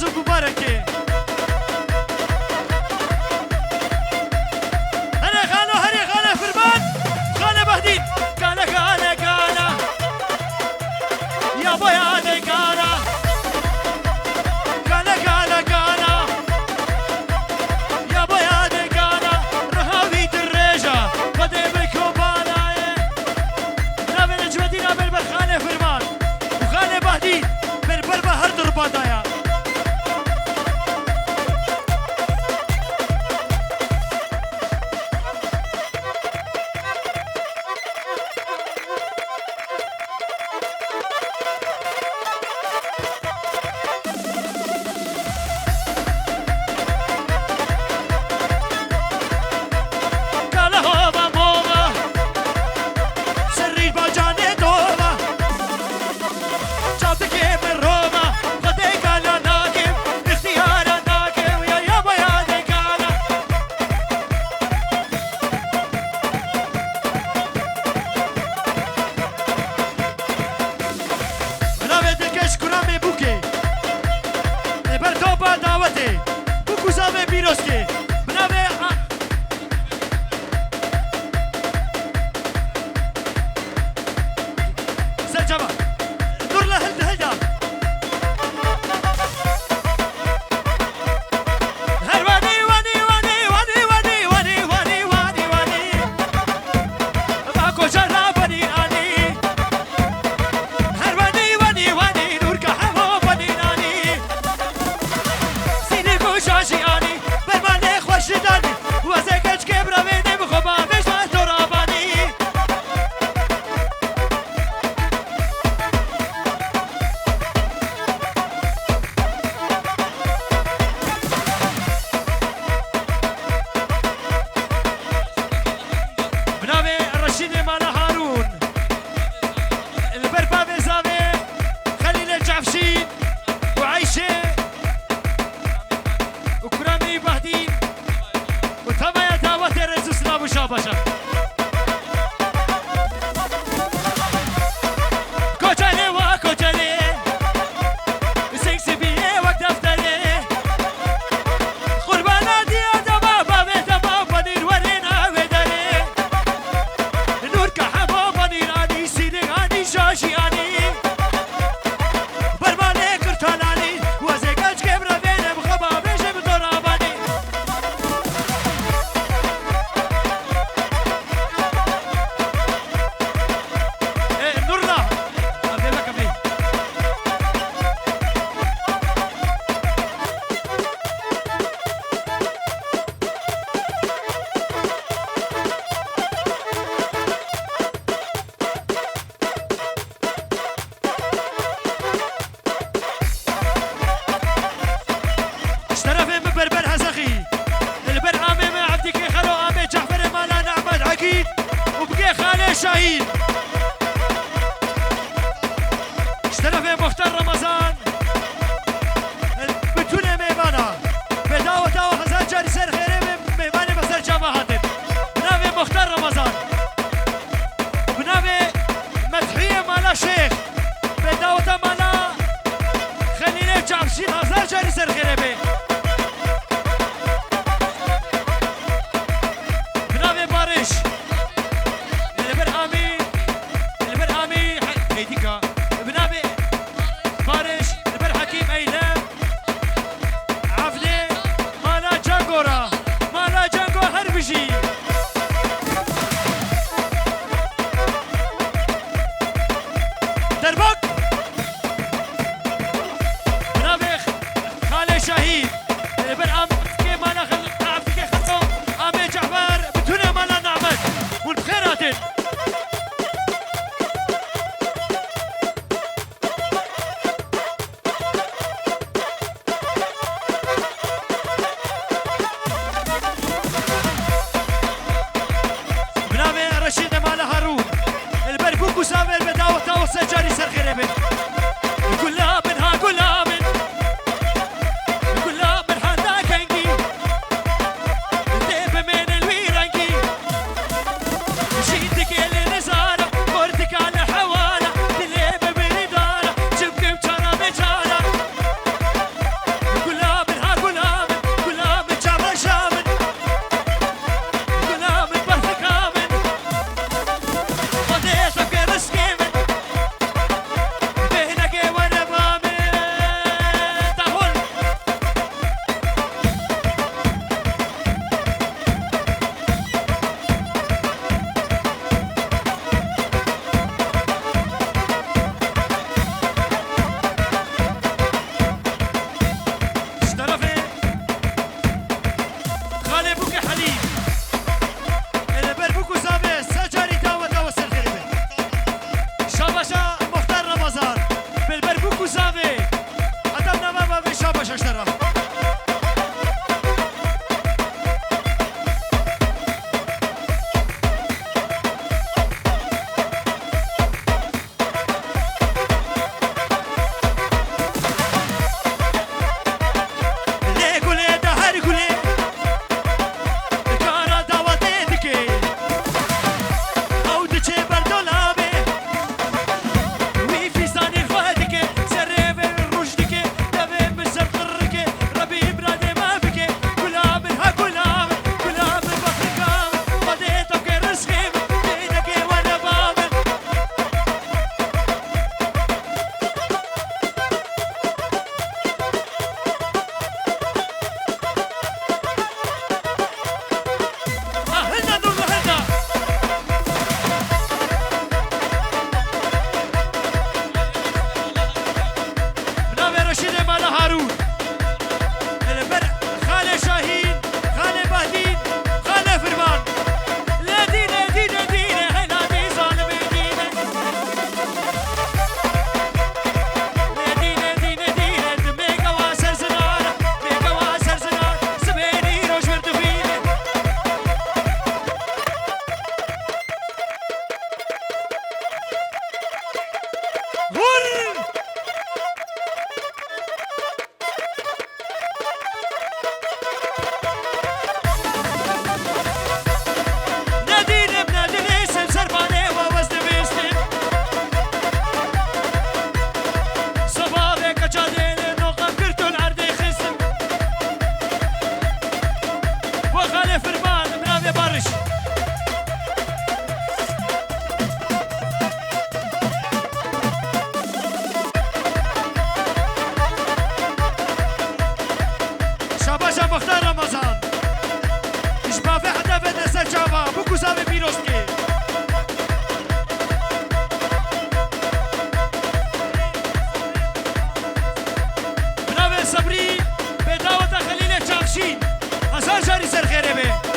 نوروز مباركه هلا خالو هلا خالو فرمان خالو بهدين قاله قاله قاله يا بويا هذا قاله قاله قاله قاله يا بويا هذا قاله رهاوي الريجه قديمك وبالايه نابل اجمدينا بالبرخانه فرمان وخالو بهدين بالبربه هرد رباطايا شاهين اشترف مختار رمضان بتونه ميمانا بداوة داوة هزار جاري سر خيري ميماني بسر جامعات بنابي مختار رمضان بنابي مدحية مالا شيخ بداوة مالا خليني جامشين هزار جاري سر خيري بنابي بارش بنابي بارش البر حكيم ايلام عفلي مالا جانجورا مالا جانجو هربجي دربك بنابي خالي شهيد البر كي مالا عفلي خلو امي جعفر بتونه مالا نعمت والبخيرات وسامر بداوة توصل جاري سر خربت كلها منها كلها من كلها من حدا كنجي ديب من الويرنجي شيدك اللي نزارة فردك على حوالة دليب من دارة جبك مجارة مجارة هور ندیدم ندیدم سربانه و وزن بیستم صبابه کچا دیل نوقم کرتون عرده خستم و خاله فرمان منابه بارش شاباشا مختار رمضان اشبافه حدا بده سر جابا بکو زاوی پیروزکی بناوه صبری به دعوت خلیل چاکشین هزار جاری سر خیره به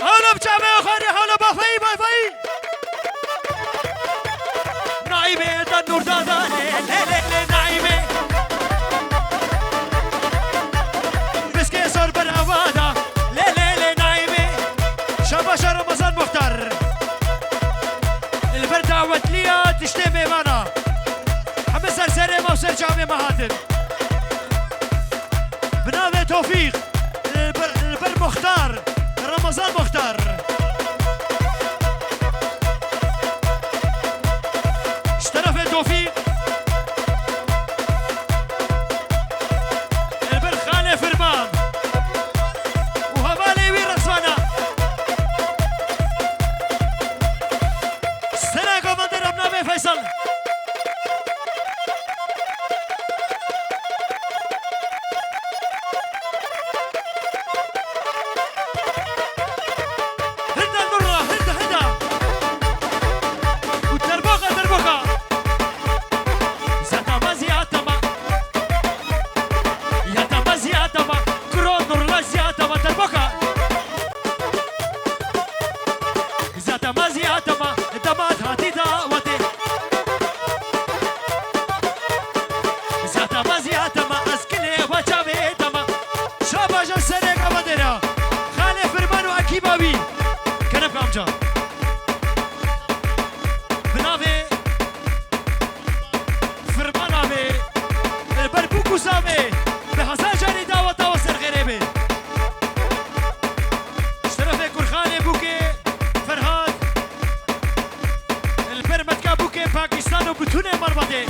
حالا بچه خانه حالا بافایی بافایی نایمه دا نور دادانه لیلی نایمه بسکه سر بر آوادا لیلی نایمه شباش رمضان مختار البر دعوت لیا تشتی میوانا همه سرسره ما و سر جامعه مهاتم بناوه توفیق البر مختار رمضان مختار اشترف توفيق البر خالي فرمان وهبالي وين رسوانا السنة كوماندر ابنامي فيصل پاکستان و بتونه مربطه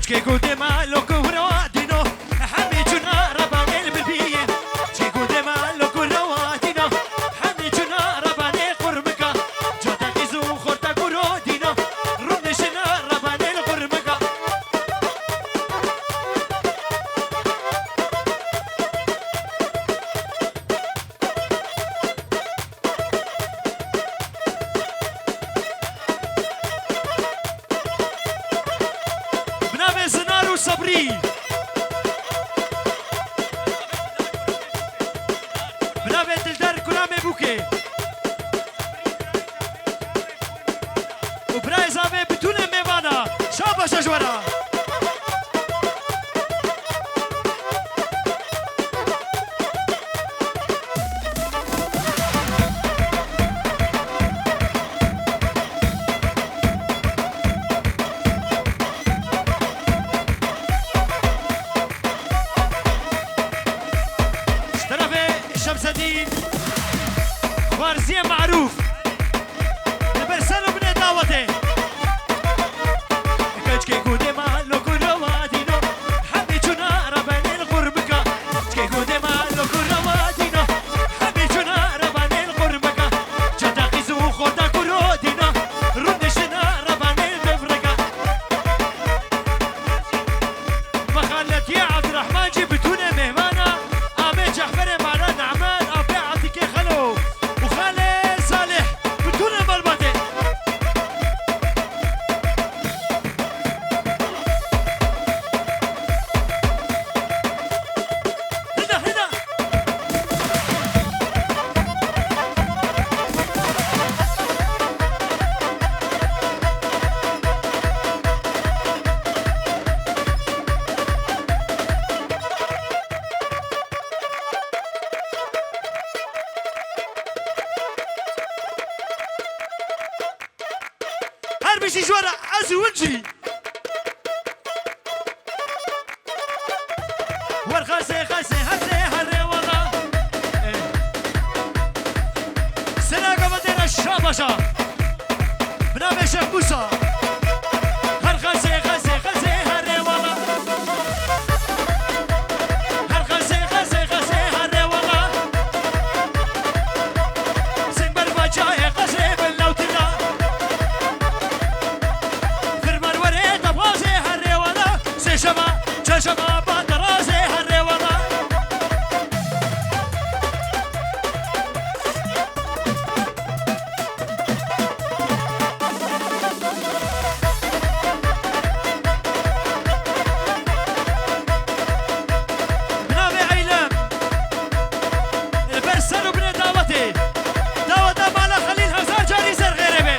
que gude malo kubro dino hami juna rabane bilbiye che gude malo kubro dino hami juna rabane qurbka jota kizu khorta kubro dino rundeshna rabane qurbka صبري بنابه دلدار كلامي بوكي وبراي زامي بتون ميوانا شابا شجورا شمس الدين خوارزية معروف البرسلو من دعوته كشكي قودي ما لو كرواتينو حبيتنا ربنا القربكا كشكي قودي ما لو كرواتينو حبيتنا ربنا القربكا جدا قيزو خدا كرودينا رندشنا ربنا الدفركا مخالتي يا عبد الرحمن جبتونا مهمانا آمي جحفر معنا نعمان أبي عطيك خلو وخالي صالح بتونا ملبطي هنا هنا هربشي جوارا أزو ونجي والخاسي خاسي هزي هري والله سناقة مدينة الشابشة بنامي شيخ موسى هالخاسي خاسي خاسي هري والله هالخاسي خاسي خاسي هري والله سنبر باجاي خاسي باللوتنا شما شما بدرازي هري والله بنامي عيلم البرسل وبن دعوتي دعوة مالا خليل هزار جاري زر غيري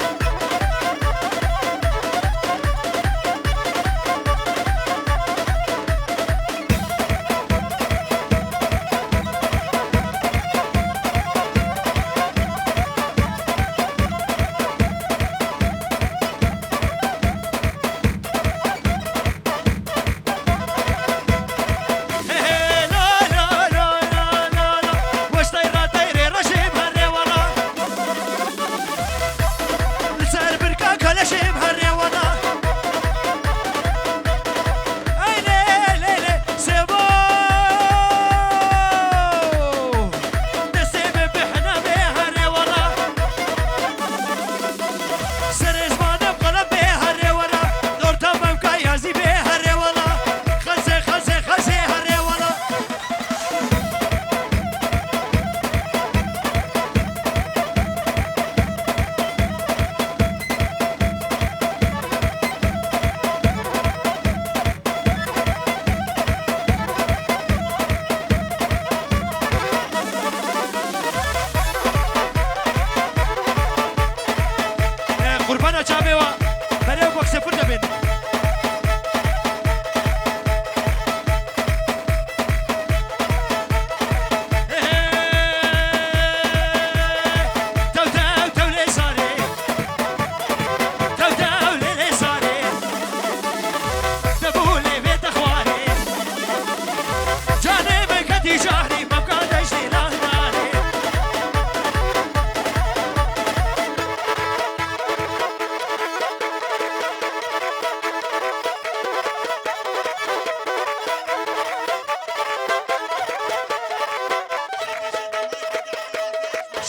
قربانا چاویوا برای بوکس پورت بین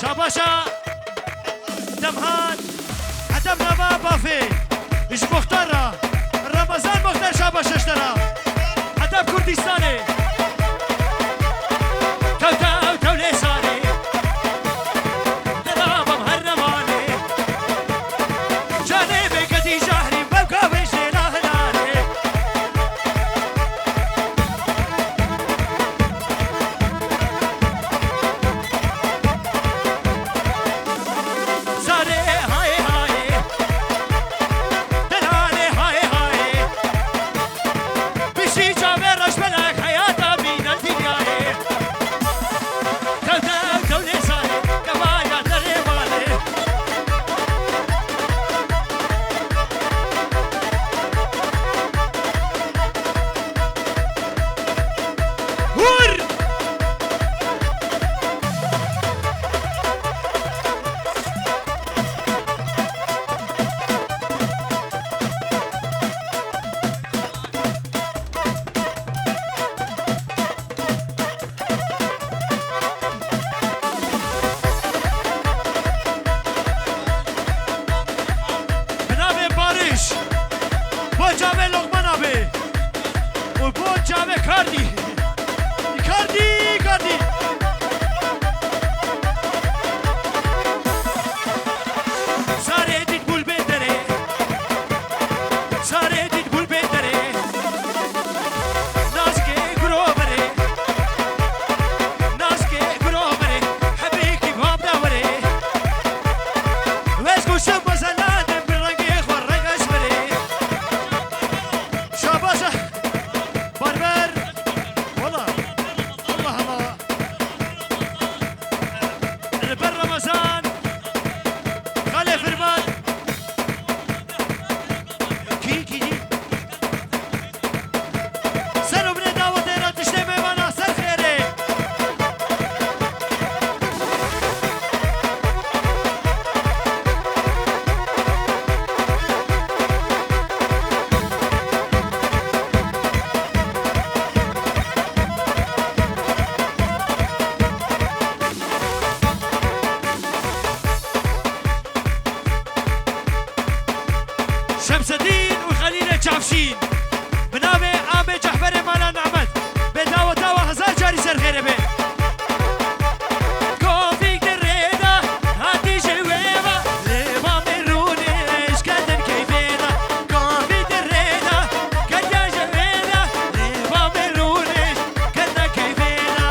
شاباشا دمهان عدمنا ما بافي ايش مختارة رمضان مختار شاباشا اشترى عدم كردستاني توتا تولي صاري درابة مهرماني جانبي كدي جهري بوكا ويشي لاهلاني جامع کردی ساره دید بول بندره نازکه گرو بره حبیکی باب داوره ویس گوشم بزنادم برنگی خور رنگش بره شاباسه بربر والله البر رمضان خاله فرمان کی سر بن دعوت را تشته میوانا سر خیره شمس الدين وخليل الجعفشين بنامي عامي جحفر مالا نعمت بداوة داوة هزار جاري سر غير بي كوفيك الريدة هاتي جويبة لما مرونيش كدن كيفينا كوفيك الريدة كدن جويبة لما مرونيش كدن كيفينا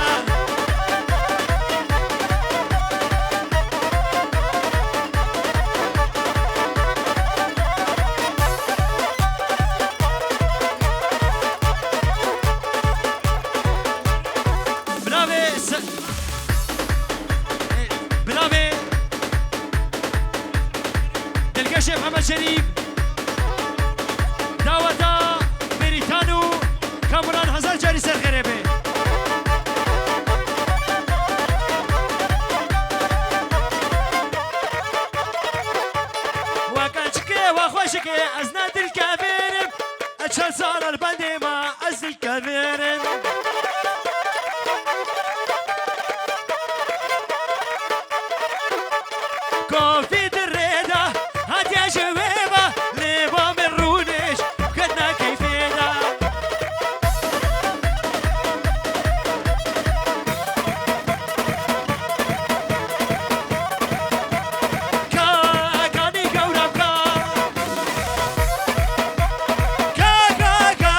بنامي دلقى شيخ محمد شريف دعوة بريتانو كامران هزار جاري سر غريبه وكان شكي واخوشكي ازناد الكبير اتشال صار البندي ما از الكبير كوفي الريدة هات يا شبيبة ليبا من رونش كنا كيفينا كاني قورب كا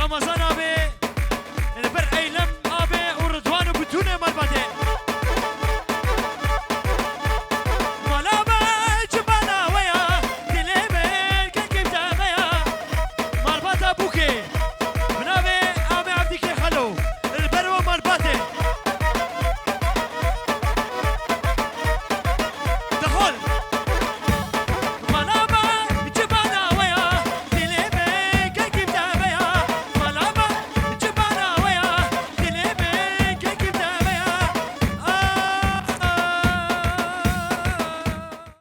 رمضان